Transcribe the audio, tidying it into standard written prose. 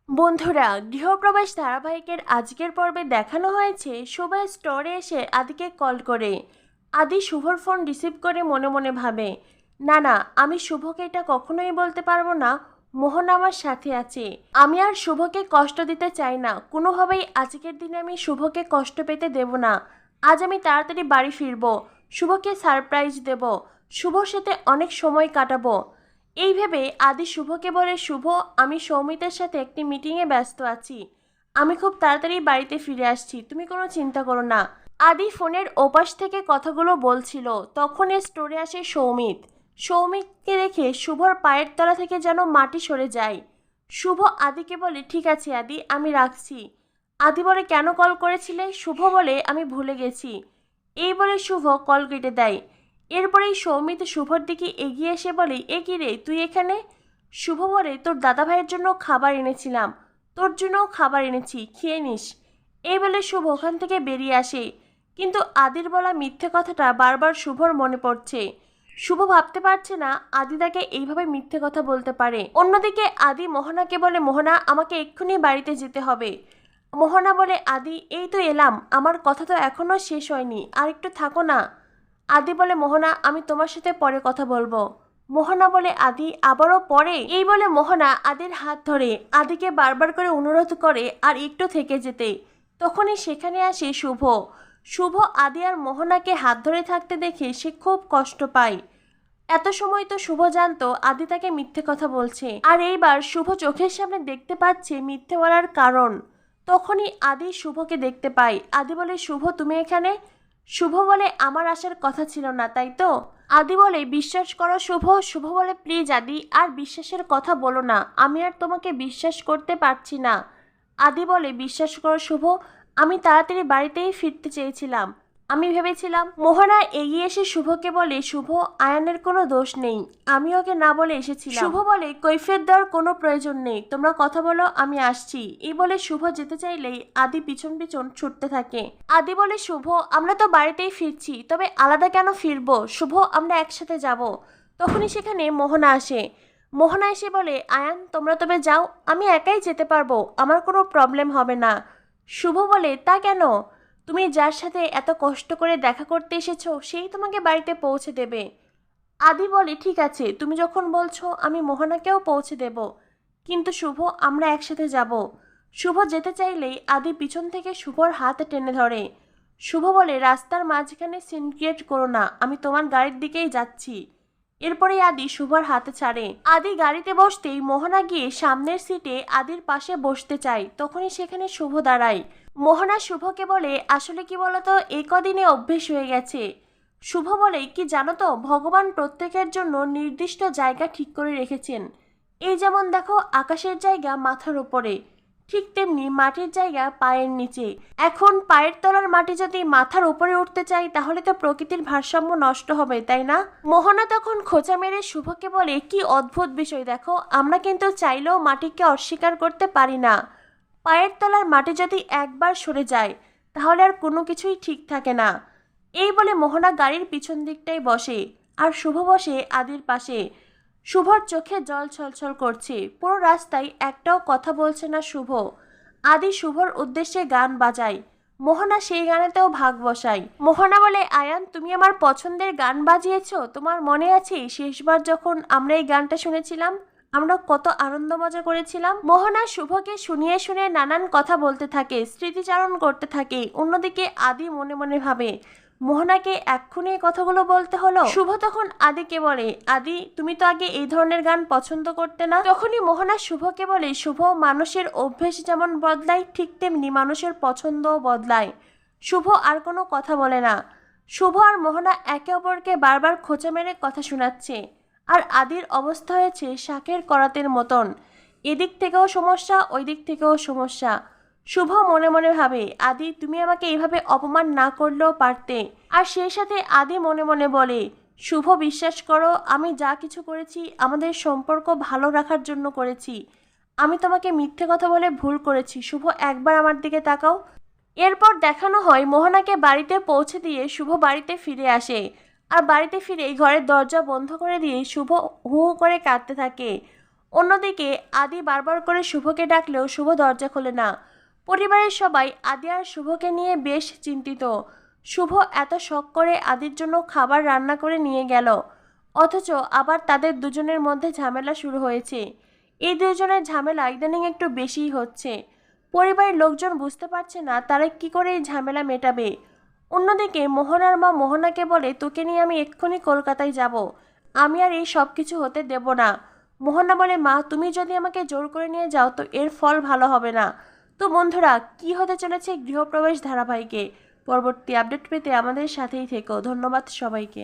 বন্ধুরা, গৃহপ্রবেশ ধারাবাহিকের আজকের পর্বে দেখানো হয়েছে শুভা স্টোরে এসে আদিকে কল করে। আদি শুভর ফোন রিসিভ করে মনে মনে ভাবে, না না, আমি শুভকে এটা কখনোই বলতে পারবো না। মোহন আমার সাথে আছে। আমি আর শুভকে কষ্ট দিতে চাই না। কোনোভাবেই আজকের দিনে আমি শুভকে কষ্ট পেতে দেব না। আজ আমি তাড়াতাড়ি বাড়ি ফিরবো, শুভকে সারপ্রাইজ দেব, শুভর সাথে অনেক সময় কাটাবো। এই ভেবে আদি শুভকে বলে, শুভ, আমি সৌমিতের সাথে একটি মিটিংয়ে ব্যস্ত আছি। আমি খুব তাড়াতাড়ি বাড়িতে ফিরে আসছি, তুমি কোনো চিন্তা করো না। আদি ফোনের ওপাশ থেকে কথাগুলো বলছিল, তখনই স্টোরে আসে সৌমিত। সৌমিতকে দেখে শুভর পায়ের তলা থেকে যেন মাটি সরে যায়। শুভ আদিকে বলে, ঠিক আছে আদি, আমি রাখছি। আদি বলে, কেন কল করেছিলে? শুভ বলে, আমি ভুলে গেছি। এই বলে শুভ কল কেটে দেয়। এরপরেই সৌমিত শুভর দিকে এগিয়ে এসে বলে, এ কি রে, তুই এখানে? শুভ বলে, তোর দাদা ভাইয়ের জন্য খাবার এনেছিলাম, তোর জন্যও খাবার এনেছি, খেয়ে নিস। এই বলে শুভ ওখান থেকে বেরিয়ে আসে। কিন্তু আদির বলা মিথ্যে কথাটা বারবার শুভর মনে পড়ছে। শুভ ভাবতে পারছে না আদি তাকে এইভাবে মিথ্যে কথা বলতে পারে। অন্যদিকে আদি মোহনাকে বলে, মোহনা, আমাকে এক্ষুনি বাড়িতে যেতে হবে। মোহনা বলে, আদি, এই তো এলাম, আমার কথা তো এখনো শেষ হয়নি, আর একটু থাকো না। আদি বলে, মোহনা, আমি তোমার সাথে পরে কথা বলবো। মোহনা বলে, আদি, আবারও পরে? এই বলে মোহনা আদির হাত ধরে আদিকে বারবার করে অনুরোধ করে আর একটু থেকে যেতে। তখনই সেখানে আসে শুভ। শুভ আদি আর মোহনাকে হাত ধরে থাকতে দেখে সে খুব কষ্ট পায়। এত সময় তো শুভ জানতো আদি তাকে মিথ্যে কথা বলছে, আর এইবার শুভ চোখের সামনে দেখতে পাচ্ছে মিথ্যে বলার কারণ। তখনই আদি শুভকে দেখতে পায়। আদি বলে, শুভ, তুমি এখানে? শুভ বলে, আমার আসার কথা ছিল না, তাই তো? আদি বলে, বিশ্বাস করো শুভ। শুভ বলে, প্লিজ আদি, আর বিশ্বাসের কথা বলো না, আমি আর তোমাকে বিশ্বাস করতে পারছি না। আদি বলে, বিশ্বাস করো শুভ, আমি তাড়াতাড়ি বাড়িতেই ফিরতে চেয়েছিলাম। আমি ভেবেছিলাম। মোহনা এগিয়ে এসে শুভকে বলে, শুভ, আয়ানের কোনো দোষ নেই, আমি ওকে না বলে এসেছিলাম। শুভ বলে, কৈফিয়ত দেওয়ার কোনো প্রয়োজন নেই, তোমরা কথা বলো, আমি আসছি। এই বলে শুভ যেতে চাইলেই আদি পিছন পিছন ছুটতে থাকে। আদি বলে, শুভ, আমরা তো বাড়িতেই ফিরছি, তবে আলাদা কেন ফিরবো? শুভ, আমরা একসাথে যাব। তখনই সেখানে মোহনা আসে। মোহনা এসে বলে, আয়ান, তোমরা তবে যাও, আমি একাই যেতে পারবো, আমার কোনো প্রবলেম হবে না। শুভ বলে, তা কেন? তুমি যার সাথে এত কষ্ট করে দেখা করতে এসেছো সেই তোমাকে বাড়িতে পৌঁছে দেবে। আদি বলে, ঠিক আছে, তুমি যখন বলছো আমি মোহনাকেও পৌঁছে দেব, কিন্তু শুভ, আমরা একসাথে যাব। শুভ যেতে চাইলেই আদি পিছন থেকে শুভর হাত টেনে ধরে। শুভ বলে, রাস্তার মাঝখানে সিন ক্রিয়েট করো না, আমি তোমার গাড়ির দিকেই যাচ্ছি। এরপরে আদি শুভর হাতে ছাড়ে। আদি গাড়িতে বসতেই মোহনা গিয়ে সামনের সিটে আদির পাশে বসতে চায়। তখনই সেখানে শুভ দাঁড়ায়। মোহনা শুভকে বলে, আসলে কি বলতো, এই কদিনে অভ্যেস হয়ে গেছে। শুভ বলে, কি জানো তো, ভগবান প্রত্যেকের জন্য নির্দিষ্ট জায়গা ঠিক করে রেখেছেন। এই যেমন দেখো, আকাশের জায়গা মাথার উপরে, ঠিক তেমনি মাটির জায়গা পায়ের নিচে। এখন পায়ের তলার মাটি যদি মাথার উপরে উঠতে চাই তাহলে তো প্রকৃতির ভারসাম্য নষ্ট হবে, তাই না? মোহনা তখন খোঁচা মেরে শুভকে বলে, কি অদ্ভুত বিষয়, দেখো, আমরা কিন্তু চাইলেও মাটিকে অস্বীকার করতে পারি না। পায়ের তলার মাটি যদি একবার সরে যায় তাহলে আর কোনো কিছুই ঠিক থাকে না। এই বলে মোহনা গাড়ির পিছন দিকটায় বসে আর শুভ বসে আদির পাশে। শুভর চোখে জল ছলছল করছে। পুরো রাস্তায় একটাও কথা বলছে না শুভ। আদি শুভর উদ্দেশ্যে গান বাজায়। মোহনা সেই গানেতেও ভাগ বসায়। মোহনা বলে, আয়ান, তুমি আমার পছন্দের গান বাজিয়েছ, তোমার মনে আছে শেষবার যখন আমরা এই গানটা শুনেছিলাম আমরা কত আনন্দ মজা করেছিলাম? মোহনা শুভকে শুনিয়ে শুনিয়ে নানান কথা বলতে থাকে, স্মৃতিচারণ করতে থাকে। অন্যদিকে আদি মনে মনে ভাবে, মোহনাকে এক্ষুনি এই কথাগুলো বলতে হলো। শুভ তখন আদিকে বলে, আদি, তুমি তো আগে এই ধরনের গান পছন্দ করতে না। তখনই মোহনা শুভকে বলে, শুভ, মানুষের অভ্যেস যেমন বদলায় ঠিক তেমনি মানুষের পছন্দও বদলায়। শুভ আর কোনো কথা বলে না। শুভ আর মোহনা একে অপরকে বারবার খোঁচা মেরে কথা শোনাচ্ছে। আর আদির অবস্থা হয়েছে শাকের করাতের মতন। এদিক থেকেও সমস্যা, ওই দিক থেকেও সমস্যা। শুভ মনে মনে ভাবে, আদি, তুমি আমাকে এইভাবে অপমান না করলেও পারতে। আর সেই সাথে আদি মনে মনে বলে, শুভ, বিশ্বাস করো, আমি যা কিছু করেছি আমাদের সম্পর্ক ভালো রাখার জন্য করেছি। আমি তোমাকে মিথ্যে কথা বলে ভুল করেছি। শুভ, একবার আমার দিকে তাকাও। এরপর দেখানো হয় মোহনাকে বাড়িতে পৌঁছে দিয়ে শুভ বাড়িতে ফিরে আসে। আর বাড়িতে ফিরে ঘরের দরজা বন্ধ করে দিয়ে শুভ হু হু করে কাঁদতে থাকে। অন্যদিকে আদি বারবার করে শুভকে ডাকলেও শুভ দরজা খোলে না। পরিবারের সবাই আদি আর শুভকে নিয়ে বেশ চিন্তিত। শুভ এত শখ করে আদির জন্য খাবার রান্না করে নিয়ে গেল, অথচ আবার তাদের দুজনের মধ্যে ঝামেলা শুরু হয়েছে। এই দুজনের ঝামেলা ইদানিং একটু বেশিই হচ্ছে। পরিবারের লোকজন বুঝতে পারছে না তারা কি করে এই ঝামেলা মেটাবে। অন্যদিকে মোহনার মা মোহনাকে বলে, তোকে নিয়ে আমি এক্ষুনি কলকাতায় যাব, আমি আর এই সব কিছু হতে দেব না। মোহনা বলে, মা তুমি যদি আমাকে জোর করে নিয়ে যাও তো এর ফল ভালো হবে না। তো বন্ধুরা, কি হতে চলেছে গৃহপ্রবেশ ধারাবাহিকে? পরবর্তী আপডেট পেতে আমাদের সাথেই থেকো। ধন্যবাদ সবাইকে।